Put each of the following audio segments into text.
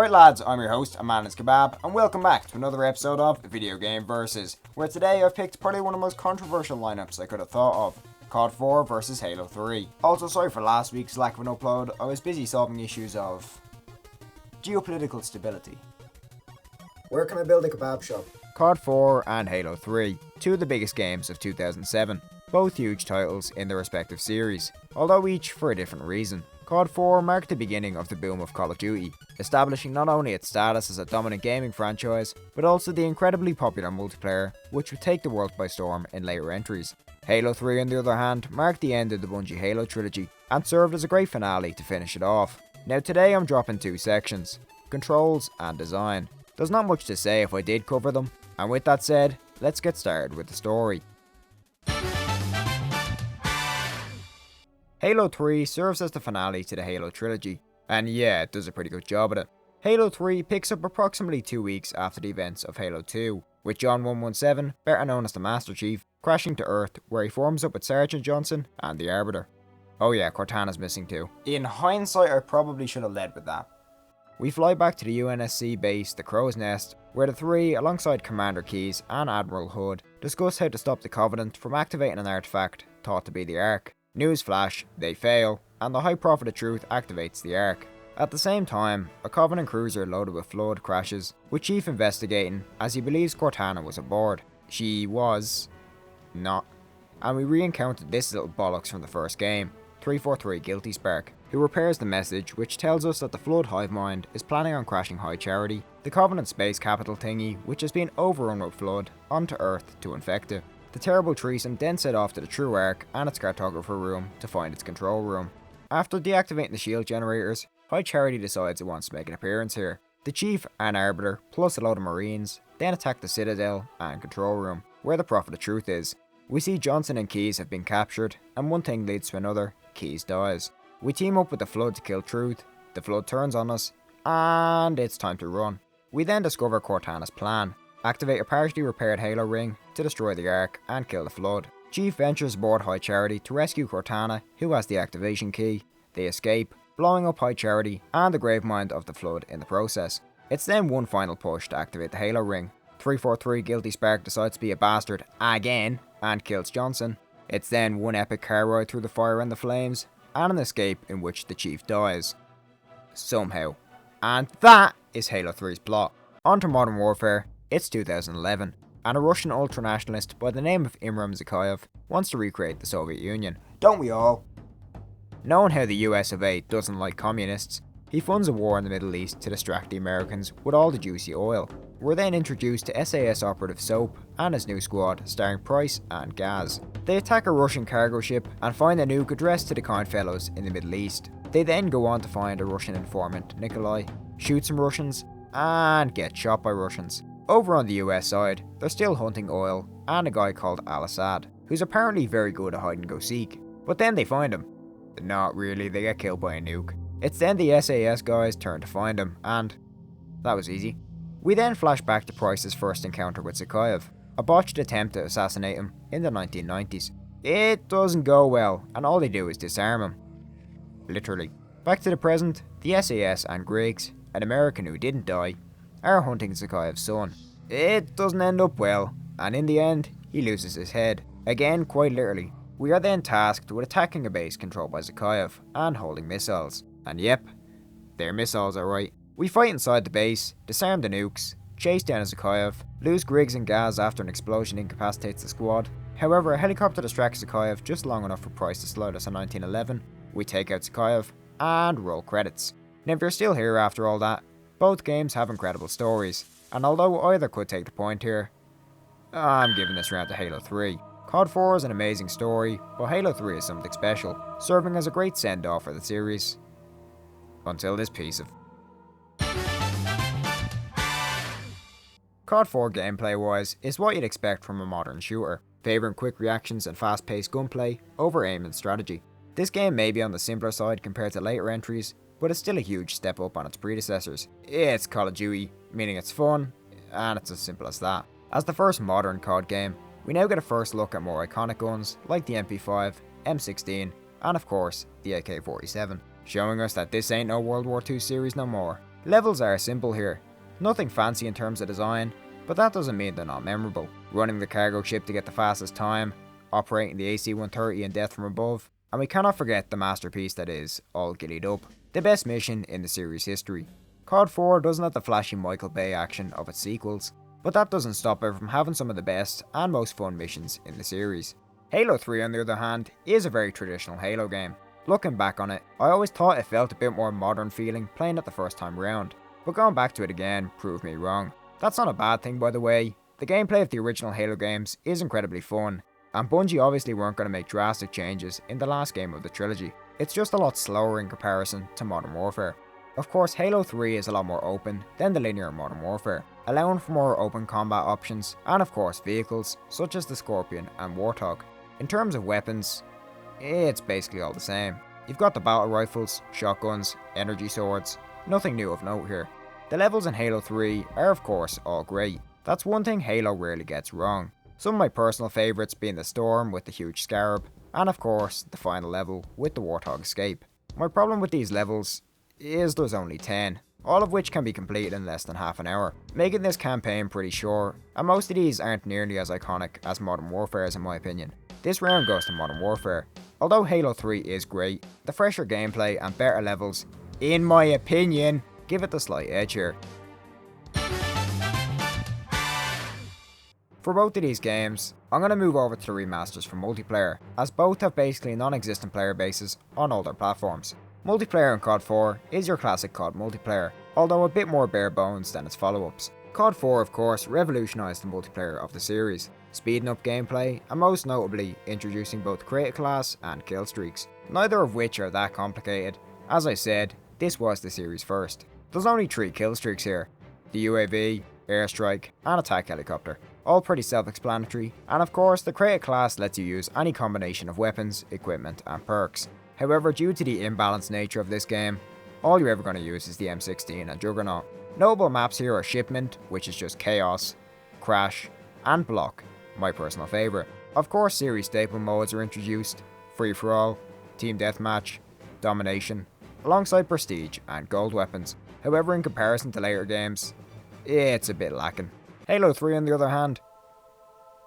Alright lads, I'm your host, a man is Kebab, and welcome back to another episode of Videogame Versus, where today I've picked probably one of the most controversial lineups I could have thought of. COD 4 versus Halo 3. Also sorry for last week's lack of an upload, I was busy solving issues of geopolitical stability. Where can I build a kebab shop? COD 4 and Halo 3, two of the biggest games of 2007, both huge titles in their respective series, although each for a different reason. COD 4 marked the beginning of the boom of Call of Duty, establishing not only its status as a dominant gaming franchise, but also the incredibly popular multiplayer, which would take the world by storm in later entries. Halo 3 on the other hand, marked the end of the Bungie Halo trilogy, and served as a great finale to finish it off. Now today I'm dropping two sections, controls and design. There's not much to say if I did cover them, and with that said, let's get started with the story. Halo 3 serves as the finale to the Halo trilogy, and yeah, it does a pretty good job at it. Halo 3 picks up approximately 2 weeks after the events of Halo 2, with John 117, better known as the Master Chief, crashing to Earth where he forms up with Sergeant Johnson and the Arbiter. Oh yeah, Cortana's missing too. In hindsight, I probably should have led with that. We fly back to the UNSC base, the Crow's Nest, where the three, alongside Commander Keyes and Admiral Hood, discuss how to stop the Covenant from activating an artifact thought to be the Ark. Newsflash, they fail, and the High Prophet of Truth activates the Ark. At the same time, a Covenant cruiser loaded with Flood crashes, with Chief investigating as he believes Cortana was aboard. She was not. And we re-encountered this little bollocks from the first game, 343 Guilty Spark, who repairs the message which tells us that the Flood hive mind is planning on crashing High Charity, the Covenant space capital thingy which has been overrun with Flood, onto Earth to infect it. The terrible threesome then set off to the True Ark and its cartographer room to find its control room. After deactivating the shield generators, High Charity decides it wants to make an appearance here. The Chief and Arbiter, plus a load of Marines, then attack the Citadel and control room, where the Prophet of Truth is. We see Johnson and Keyes have been captured, and one thing leads to another, Keyes dies. We team up with the Flood to kill Truth, the Flood turns on us, and it's time to run. We then discover Cortana's plan. Activate a partially repaired Halo ring to destroy the Ark and kill the Flood. Chief ventures aboard High Charity to rescue Cortana, who has the activation key. They escape, blowing up High Charity and the Gravemind of the Flood in the process. It's then one final push to activate the Halo ring. 343 Guilty Spark decides to be a bastard again and kills Johnson. It's then one epic car ride through the fire and the flames, and an escape in which the Chief dies. Somehow. And that is Halo 3's plot. On to Modern Warfare. It's 2011, and a Russian ultranationalist by the name of Imram Zakhaev wants to recreate the Soviet Union. Don't we all? Knowing how the US of A doesn't like communists, he funds a war in the Middle East to distract the Americans with all the juicy oil. We're then introduced to SAS operative Soap and his new squad starring Price and Gaz. They attack a Russian cargo ship and find a nuke addressed to the kind fellows in the Middle East. They then go on to find a Russian informant, Nikolai, shoot some Russians, and get shot by Russians. Over on the US side, they're still hunting oil and a guy called Al-Assad, who's apparently very good at hide and go seek. But then they find him. Not really, they get killed by a nuke. It's then the SAS guys' turn to find him, and that was easy. We then flash back to Price's first encounter with Zakhaev, a botched attempt to assassinate him in the 1990s. It doesn't go well, and all they do is disarm him. Literally. Back to the present, the SAS and Griggs, an American who didn't die, are hunting Zakhaev's son. It doesn't end up well, and in the end, he loses his head. Again, quite literally. We are then tasked with attacking a base controlled by Zakhaev and holding missiles. And yep, they're missiles alright. We fight inside the base, disarm the nukes, chase down Zakhaev, lose Griggs and Gaz after an explosion incapacitates the squad. However, a helicopter distracts Zakhaev just long enough for Price to slide us on 1911. We take out Zakhaev, and roll credits. Now if you're still here after all that, both games have incredible stories, and although either could take the point here, I'm giving this round to Halo 3. COD 4 is an amazing story, but Halo 3 is something special, serving as a great send-off for the series. Until this piece of... COD 4 gameplay-wise is what you'd expect from a modern shooter, favouring quick reactions and fast-paced gunplay over aim and strategy. This game may be on the simpler side compared to later entries, but it's still a huge step up on its predecessors. It's Call of Duty, meaning it's fun, and it's as simple as that. As the first modern COD game, we now get a first look at more iconic guns like the MP5, M16, and of course, the AK-47, showing us that this ain't no World War II series no more. Levels are simple here. Nothing fancy in terms of design, but that doesn't mean they're not memorable. Running the cargo ship to get the fastest time, operating the AC-130 in Death from Above, and we cannot forget the masterpiece that is All Gillied Up, the best mission in the series' history. COD 4 doesn't have the flashy Michael Bay action of its sequels, but that doesn't stop it from having some of the best and most fun missions in the series. Halo 3 on the other hand is a very traditional Halo game. Looking back on it, I always thought it felt a bit more modern feeling playing it the first time round, but going back to it again proved me wrong. That's not a bad thing, by the way. The gameplay of the original Halo games is incredibly fun, and Bungie obviously weren't going to make drastic changes in the last game of the trilogy. It's just a lot slower in comparison to Modern Warfare. Of course, Halo 3 is a lot more open than the linear Modern Warfare, allowing for more open combat options, and of course vehicles such as the Scorpion and Warthog. In terms of weapons, it's basically all the same. You've got the battle rifles, shotguns, energy swords, nothing new of note here. The levels in Halo 3 are of course all great. That's one thing Halo rarely gets wrong. Some of my personal favourites being the Storm with the huge Scarab, and of course the final level with the Warthog escape. My problem with these levels is there's only 10, all of which can be completed in less than half an hour, making this campaign pretty short, and most of these aren't nearly as iconic as Modern Warfare's in my opinion. This round goes to Modern Warfare. Although Halo 3 is great, the fresher gameplay and better levels, in my opinion, give it the slight edge here. For both of these games, I'm going to move over to the remasters for multiplayer, as both have basically non-existent player bases on older platforms. Multiplayer in COD 4 is your classic COD multiplayer, although a bit more bare bones than its follow-ups. COD 4 of course revolutionised the multiplayer of the series, speeding up gameplay and most notably introducing both create class and kill streaks, neither of which are that complicated. As I said, this was the series first. There's only 3 kill streaks here: the UAV, airstrike and attack helicopter, all pretty self-explanatory, and of course the create class lets you use any combination of weapons, equipment and perks. However, due to the imbalanced nature of this game, all you're ever going to use is the M16 and Juggernaut. Notable maps here are Shipment, which is just chaos, Crash, and Block, my personal favourite. Of course series staple modes are introduced: Free For All, Team Deathmatch, Domination, alongside Prestige and Gold weapons. However, in comparison to later games, it's a bit lacking. Halo 3 on the other hand,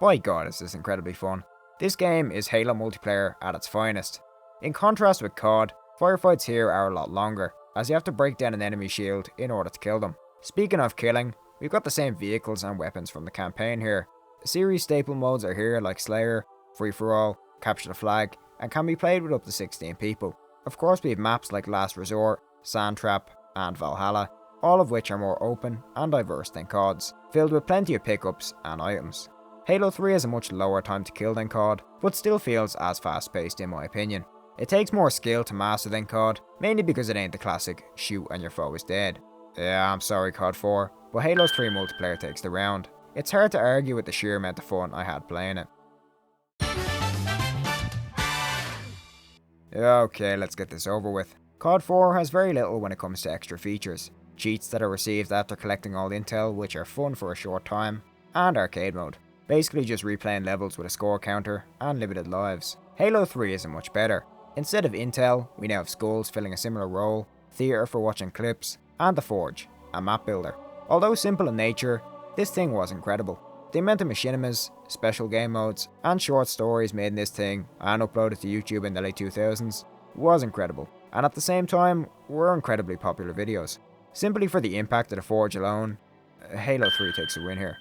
by god is this incredibly fun. This game is Halo multiplayer at its finest. In contrast with COD, firefights here are a lot longer, as you have to break down an enemy shield in order to kill them. Speaking of killing, we've got the same vehicles and weapons from the campaign here. Series staple modes are here like Slayer, Free For All, Capture the Flag, and can be played with up to 16 people. Of course we have maps like Last Resort, Sand Trap, and Valhalla, all of which are more open and diverse than COD's, filled with plenty of pickups and items. Halo 3 has a much lower time to kill than COD, but still feels as fast paced in my opinion. It takes more skill to master than COD, mainly because it ain't the classic shoot and your foe is dead. Yeah, I'm sorry COD 4, but Halo 3 multiplayer takes the round. It's hard to argue with the sheer amount of fun I had playing it. Okay, let's get this over with. COD 4 has very little when it comes to extra features. Cheats that are received after collecting all intel, which are fun for a short time, and arcade mode. Basically just replaying levels with a score counter and limited lives. Halo 3 isn't much better. Instead of intel, we now have skulls filling a similar role, theatre for watching clips, and the Forge, a map builder. Although simple in nature, this thing was incredible. The amount of machinimas, special game modes, and short stories made in this thing and uploaded to YouTube in the late 2000s was incredible, and at the same time were incredibly popular videos. Simply for the impact of the Forge alone, Halo 3 takes a win here.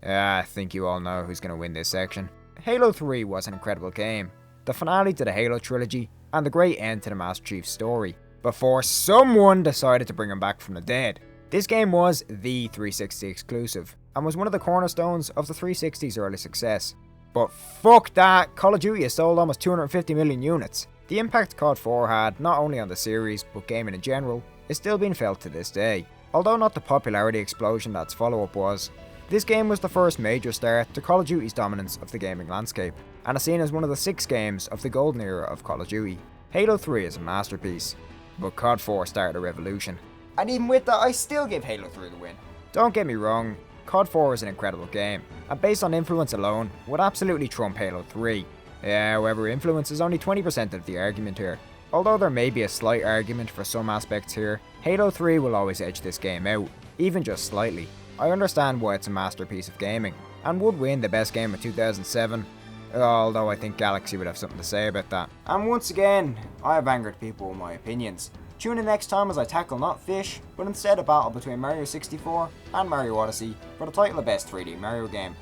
I think you all know who's going to win this section. Halo 3 was an incredible game, the finale to the Halo trilogy, and the great end to the Master Chief's story, before someone decided to bring him back from the dead. This game was the 360 exclusive, and was one of the cornerstones of the 360's early success. But fuck that, Call of Duty has sold almost 250 million units. The impact COD 4 had, not only on the series, but gaming in general, is still being felt to this day. Although not the popularity explosion that its follow-up was, this game was the first major start to Call of Duty's dominance of the gaming landscape, and is seen as one of the 6 games of the golden era of Call of Duty. Halo 3 is a masterpiece, but COD 4 started a revolution. And even with that, I still give Halo 3 the win. Don't get me wrong, COD 4 is an incredible game, and based on influence alone, would absolutely trump Halo 3. Yeah, however, influence is only 20% of the argument here. Although there may be a slight argument for some aspects here, Halo 3 will always edge this game out, even just slightly. I understand why it's a masterpiece of gaming, and would win the best game of 2007, although I think Galaxy would have something to say about that. And once again, I have angered people with my opinions. Tune in next time as I tackle not Fish, but instead a battle between Mario 64 and Mario Odyssey for the title of best 3D Mario game.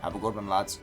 Have a good one, lads.